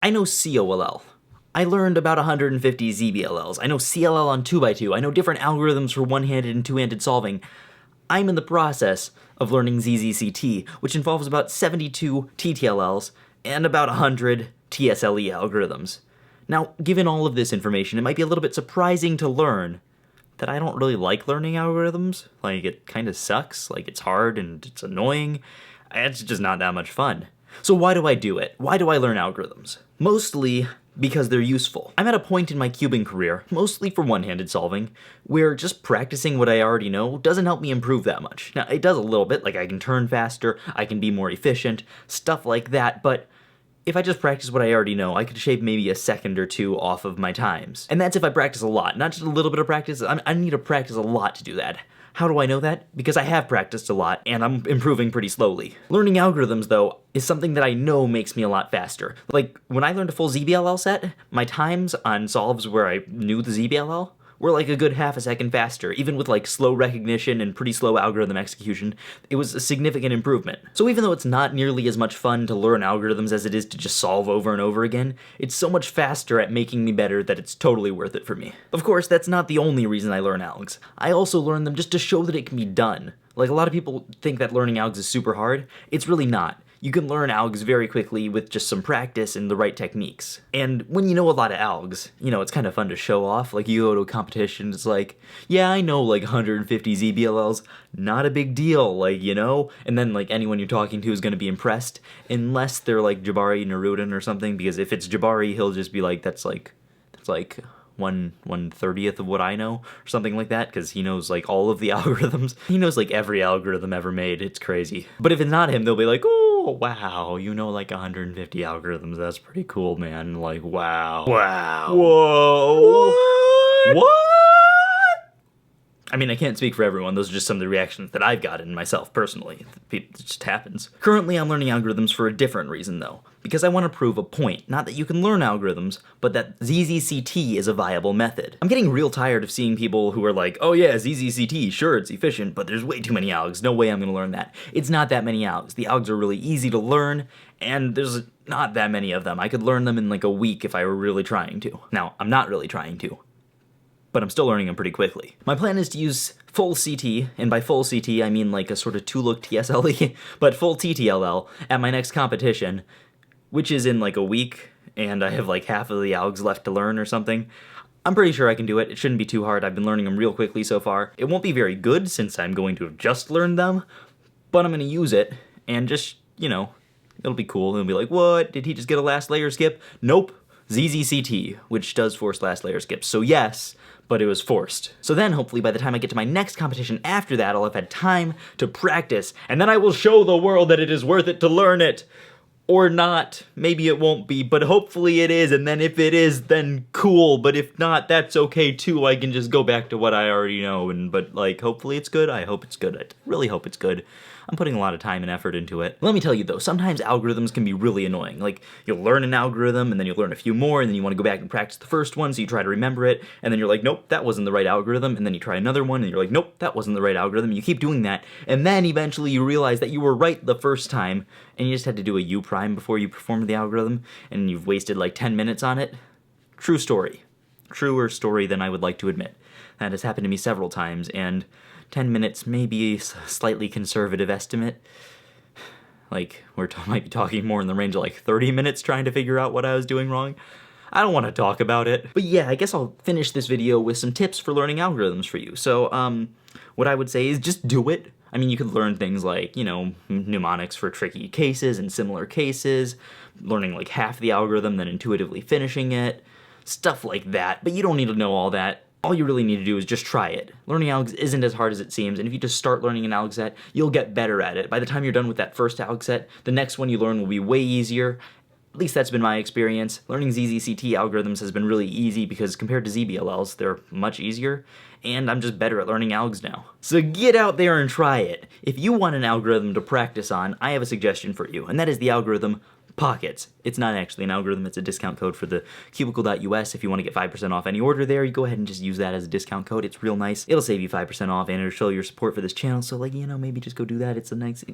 I know COLL. I learned about 150 ZBLLs. I know CLL on 2x2. I know different algorithms for one-handed and two-handed solving. I'm in the process of learning ZZCT, which involves about 72 TTLLs and about 100 TSLE algorithms. Now, given all of this information, it might be a little bit surprising to learn that I don't really like learning algorithms. Like, it kind of sucks. Like, it's hard and it's annoying. It's just not that much fun. So why do I do it? Why do I learn algorithms? Mostly because they're useful. I'm at a point in my cubing career, mostly for one-handed solving, where just practicing what I already know doesn't help me improve that much. Now, it does a little bit, like I can turn faster, I can be more efficient, stuff like that, but if I just practice what I already know, I could shave maybe a second or two off of my times. And that's if I practice a lot, not just a little bit of practice. I need to practice a lot to do that. How do I know that? Because I have practiced a lot, and I'm improving pretty slowly. Learning algorithms, though, is something that I know makes me a lot faster. Like, when I learned a full ZBLL set, my times on solves where I knew the ZBLL were like a good half a second faster. Even with like slow recognition and pretty slow algorithm execution, it was a significant improvement. So even though it's not nearly as much fun to learn algorithms as it is to just solve over and over again, it's so much faster at making me better that it's totally worth it for me. Of course, that's not the only reason I learn algs. I also learn them just to show that it can be done. Like, a lot of people think that learning algs is super hard. It's really not. You can learn algs very quickly with just some practice and the right techniques. And when you know a lot of algs, you know, it's kind of fun to show off. Like, you go to a competition, it's like, yeah, I know like 150 ZBLLs, not a big deal, like, you know? And then like anyone you're talking to is going to be impressed, unless they're like Jabari Nerudin or something, because if it's Jabari, he'll just be like, that's like 1/30th of what I know, or something like that, because he knows like all of the algorithms. He knows like every algorithm ever made. It's crazy. But if it's not him, they'll be like, oh, wow, you know like 150 algorithms. That's pretty cool, man. Like, wow. Wow. Whoa. What? I mean, I can't speak for everyone. Those are just some of the reactions that I've gotten myself personally. It just happens. Currently, I'm learning algorithms for a different reason, though. Because I want to prove a point. Not that you can learn algorithms, but that ZZCT is a viable method. I'm getting real tired of seeing people who are like, oh yeah, ZZCT, sure, it's efficient, but there's way too many algs. No way I'm going to learn that. It's not that many algs. The algs are really easy to learn, and there's not that many of them. I could learn them in like a week if I were really trying to. Now, I'm not really trying to, but I'm still learning them pretty quickly. My plan is to use full CT, and by full CT I mean like a sort of two-look TSLE, but full TTLL at my next competition, which is in like a week, and I have like half of the algs left to learn or something. I'm pretty sure I can do it. It shouldn't be too hard. I've been learning them real quickly so far. It won't be very good since I'm going to have just learned them, but I'm going to use it, and just, you know, it'll be cool. It'll be like, what? Did he just get a last layer skip? Nope. ZZCT, which does force last layer skips. So yes, but it was forced. So then, hopefully, by the time I get to my next competition after that, I'll have had time to practice, and then I will show the world that it is worth it to learn it. Or not. Maybe it won't be, but hopefully it is, and then if it is, then cool, but if not, that's okay too. I can just go back to what I already know, but like, hopefully it's good. I hope it's good. I really hope it's good. I'm putting a lot of time and effort into it. Let me tell you though, sometimes algorithms can be really annoying. Like, you'll learn an algorithm, and then you'll learn a few more, and then you want to go back and practice the first one, so you try to remember it, and then you're like, nope, that wasn't the right algorithm, and then you try another one, and you're like, nope, that wasn't the right algorithm. You keep doing that, and then eventually you realize that you were right the first time, and you just had to do a U prime before you performed the algorithm, and you've wasted like 10 minutes on it. True story. Truer story than I would like to admit. That has happened to me several times, and 10 minutes may be a slightly conservative estimate. Like, might be talking more in the range of like 30 minutes trying to figure out what I was doing wrong. I don't want to talk about it. But yeah, I guess I'll finish this video with some tips for learning algorithms for you. So, what I would say is just do it. I mean, you could learn things like, you know, mnemonics for tricky cases and similar cases, learning like half the algorithm, then intuitively finishing it, stuff like that. But you don't need to know all that. All you really need to do is just try it. Learning algs isn't as hard as it seems, and if you just start learning an alg set, you'll get better at it. By the time you're done with that first alg set, the next one you learn will be way easier. At least that's been my experience. Learning ZZCT algorithms has been really easy because compared to ZBLLs, they're much easier, and I'm just better at learning algs now. So get out there and try it. If you want an algorithm to practice on, I have a suggestion for you, and that is the algorithm Pockets. It's not actually an algorithm, it's a discount code for the cubicle.us. If you want to get 5% off any order there, you go ahead and just use that as a discount code. It's real nice. It'll save you 5% off, and it'll show your support for this channel, so like, you know, maybe just go do that. It's a nice...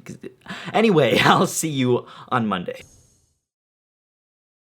Anyway, I'll see you on Monday.